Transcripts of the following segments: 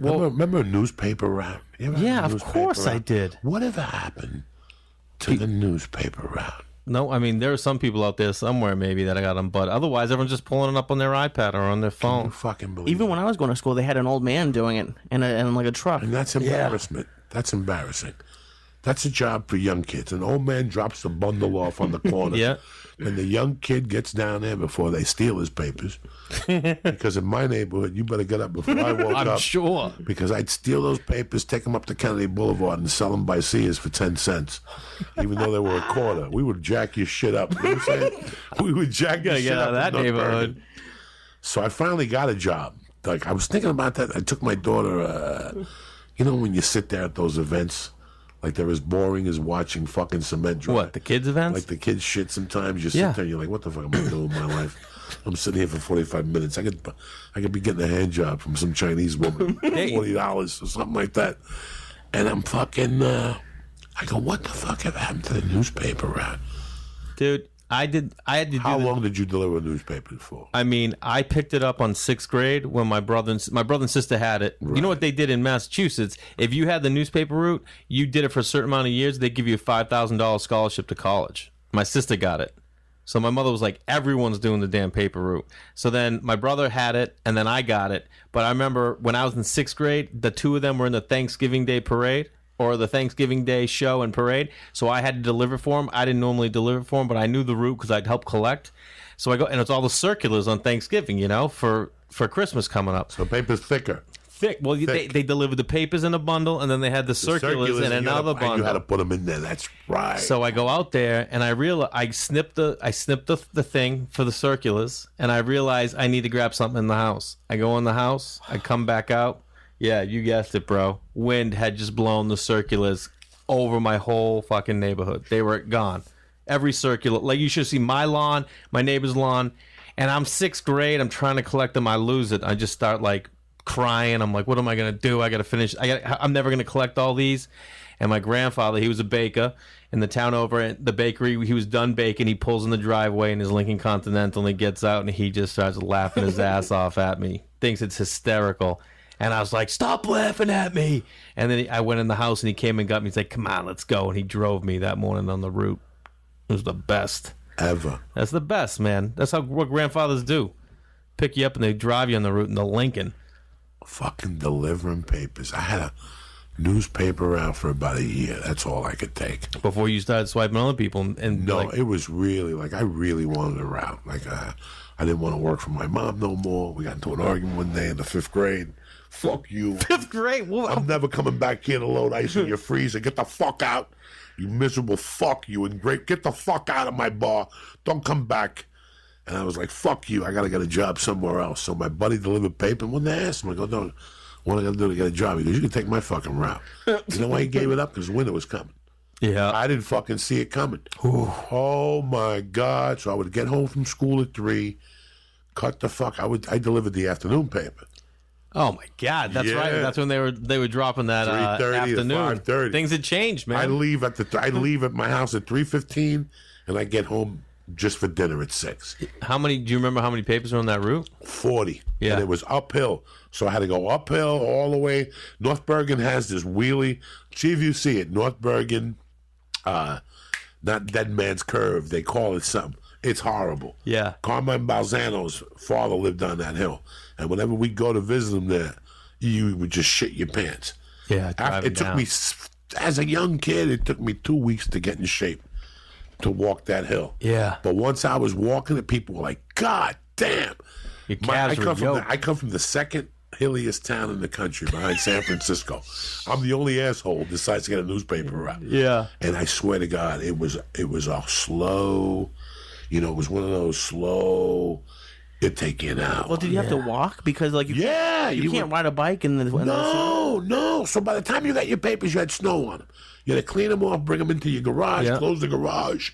Well, remember a newspaper route? Yeah, of course I did. Whatever happened to the newspaper route? No, I mean, there are some people out there somewhere maybe that I got them, but otherwise everyone's just pulling it up on their iPad or on their phone. Can you fucking believe Even when I was going to school, they had an old man doing it in like a truck. And that's embarrassment. That's embarrassing. That's a job for young kids. An old man drops the bundle off on the corner. Yeah. And the young kid gets down there before they steal his papers. Because in my neighborhood, you better get up before I woke up. I'm sure. Because I'd steal those papers, take them up to Kennedy Boulevard, and sell them by Sears for 10 cents. Even though they were a quarter. We would jack your shit up. You know what I'm saying? We would jack your shit get out up. of that neighborhood. So I finally got a job. Like, I was thinking about that. I took my daughter, you know, when you sit there at those events, like they're as boring as watching fucking cement dry. What, the kids' events? Like the kids shit sometimes. You sit there and you're like, what the fuck am I doing with my life? I'm sitting here for 45 minutes. I could be getting a hand job from some Chinese woman, $40 or something like that. And I'm fucking, I go, what the fuck ever happened to the newspaper route? Dude, I had to do How long did you deliver newspapers for? I mean, I picked it up on 6th grade when my brother and sister had it. Right. You know what they did in Massachusetts? If you had the newspaper route, you did it for a certain amount of years, they give you a $5,000 scholarship to college. My sister got it. So my mother was like, everyone's doing the damn paper route. So then my brother had it, and then I got it. But I remember when I was in 6th grade, the two of them were in the Thanksgiving Day parade. Or the Thanksgiving Day show and parade, so I had to deliver for him. I didn't normally deliver for him, but I knew the route because I'd help collect. So I go, and it's all the circulars on Thanksgiving, you know, for Christmas coming up. So paper's thicker. Thick. Well, they delivered the papers in a bundle, and then they had the circulars in another bundle. You had to put them in there. That's right. So I go out there, and I realize I snipped the thing for the circulars, and I realize I need to grab something in the house. I go in the house. I come back out. Yeah, you guessed it, bro. Wind had just blown the circulars over my whole fucking neighborhood. They were gone. Every circular. Like, you should see my lawn, my neighbor's lawn. And I'm 6th grade. I'm trying to collect them. I lose it. I just start, like, crying. I'm like, what am I going to do? I got to finish. I'm never going to collect all these. And my grandfather, he was a baker in the town over at the bakery. He was done baking. He pulls in the driveway in his Lincoln Continental, and he gets out, and he just starts laughing his ass off at me. Thinks it's hysterical. And I was like, stop laughing at me. And then I went in the house, and he came and got me. He's like, come on, let's go. And he drove me that morning on the route. It was the best. Ever. That's the best, man. That's what grandfathers do. Pick you up, and they drive you on the route in the Lincoln. Fucking delivering papers. I had a newspaper out for about a year. That's all I could take. Before you started swiping other people? No, it was really, like, I really wanted a route. Like, I didn't want to work for my mom no more. We got into an argument one day in the 5th grade. Fuck you. 5th grade? Well, I'm never coming back here to load ice in your freezer. Get the fuck out. You miserable fuck you. And great, get the fuck out of my bar. Don't come back. And I was like, fuck you. I got to get a job somewhere else. So my buddy delivered paper. And when they asked him, I go, no, what am I going to do to get a job? He goes, you can take my fucking route. You know why he gave it up? Because winter was coming. Yeah. I didn't fucking see it coming. Oh, my God. So I would get home from school at 3, cut the fuck. I delivered the afternoon paper. Oh my God, that's right. That's when they were dropping that 3:30 afternoon. to 5:30. Things had changed, man. I leave at my house at 3:15, and I get home just for dinner at 6. Do you remember how many papers were on that route? 40. Yeah. And it was uphill. So I had to go uphill all the way. North Bergen has this wheelie. See if you see it. North Bergen, not Dead Man's Curve. They call it something. It's horrible. Yeah. Carmine Balzano's father lived on that hill. And whenever we go to visit him there, you would just shit your pants. Yeah. It took me, as a young kid, it took me 2 weeks to get in shape to walk that hill. Yeah. But once I was walking it, people were like, God damn. Your calves were yoked. I come from the second hilliest town in the country behind San Francisco. I'm the only asshole who decides to get a newspaper route. Yeah. And I swear to God, it was a slow, it was one of those slow, it'd take you an hour. Well, did you have to walk? Because, like, you can't ride a bike in the No. So by the time you got your papers, you had snow on them. You had to clean them off, bring them into your garage, close the garage,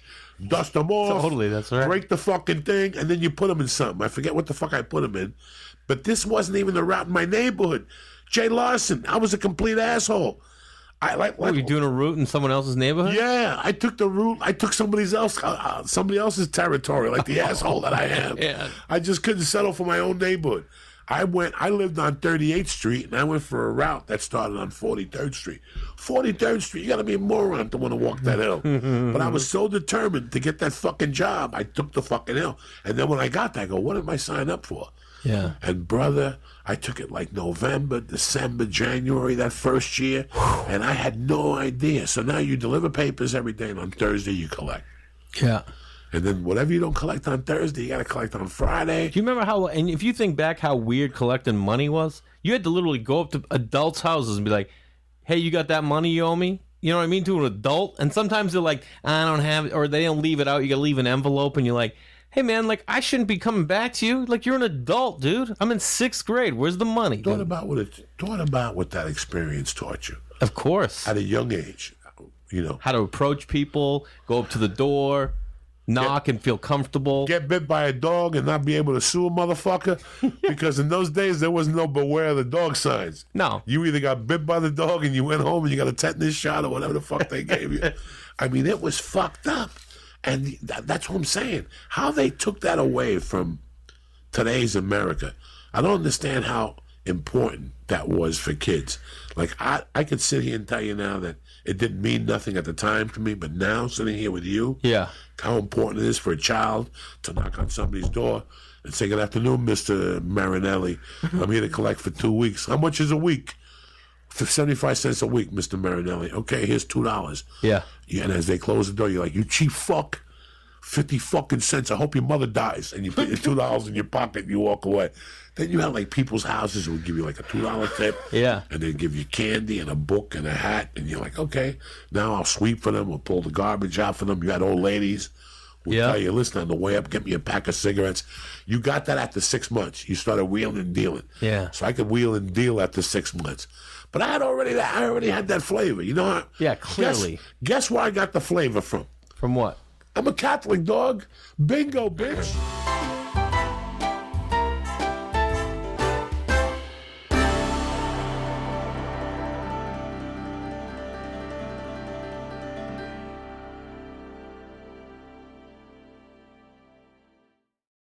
dust them off. Totally, that's right. Break the fucking thing, and then you put them in something. I forget what the fuck I put them in. But this wasn't even the route in my neighborhood. Jay Larson, I was a complete asshole. Were you doing a route in someone else's neighborhood? Yeah, I took the route. I took somebody else's territory, like the asshole that I am. Yeah. I just couldn't settle for my own neighborhood. I lived on 38th Street, and I went for a route that started on 43rd Street. 43rd Street, you got to be a moron to want to walk that hill. But I was so determined to get that fucking job, I took the fucking hill. And then when I got there, I go, what did I sign up for? Yeah. And brother, I took it like November, December, January, that first year, and I had no idea. So now you deliver papers every day, and on Thursday you collect. Yeah. And then whatever you don't collect on Thursday, you got to collect on Friday. Do you remember how, and if you think back how weird collecting money was, you had to literally go up to adults' houses and be like, hey, you got that money you owe me? You know what I mean? To an adult. And sometimes they're like, I don't have it, or they don't leave it out. You got to leave an envelope, and you're like, hey, man, like, I shouldn't be coming back to you. Like, you're an adult, dude. I'm in 6th grade. Where's the money? Thought about what that experience taught you. Of course. At a young age, you know. How to approach people, go up to the door, knock and feel comfortable. Get bit by a dog and not be able to sue a motherfucker. Because in those days, there was no beware the dog signs. No. You either got bit by the dog and you went home and you got a tetanus shot or whatever the fuck they gave you. I mean, it was fucked up. And that's what I'm saying. How they took that away from today's America. I don't understand how important that was for kids. Like, I could sit here and tell you now that it didn't mean nothing at the time to me, but now, sitting here with you, yeah, how important it is for a child to knock on somebody's door and say, good afternoon, Mr. Marinelli. I'm here to collect for 2 weeks. How much is a week? For 75 cents a week, Mr. Marinelli. Okay, here's $2. Yeah. And as they close the door, you're like, you cheap fuck. 50 fucking cents. I hope your mother dies. And you put your $2 in your pocket and you walk away. Then you had like people's houses who would give you like a $2 tip. Yeah. And they'd give you candy and a book and a hat. And you're like, okay, now I'll sweep for them or pull the garbage out for them. You had old ladies who would tell you, listen, on the way up, get me a pack of cigarettes. You got that after 6 months. You started wheeling and dealing. Yeah. So I could wheel and deal after 6 months. But I already had that flavor. You know how? Yeah, clearly. Guess where I got the flavor from? From what? I'm a Catholic, dog. Bingo, bitch.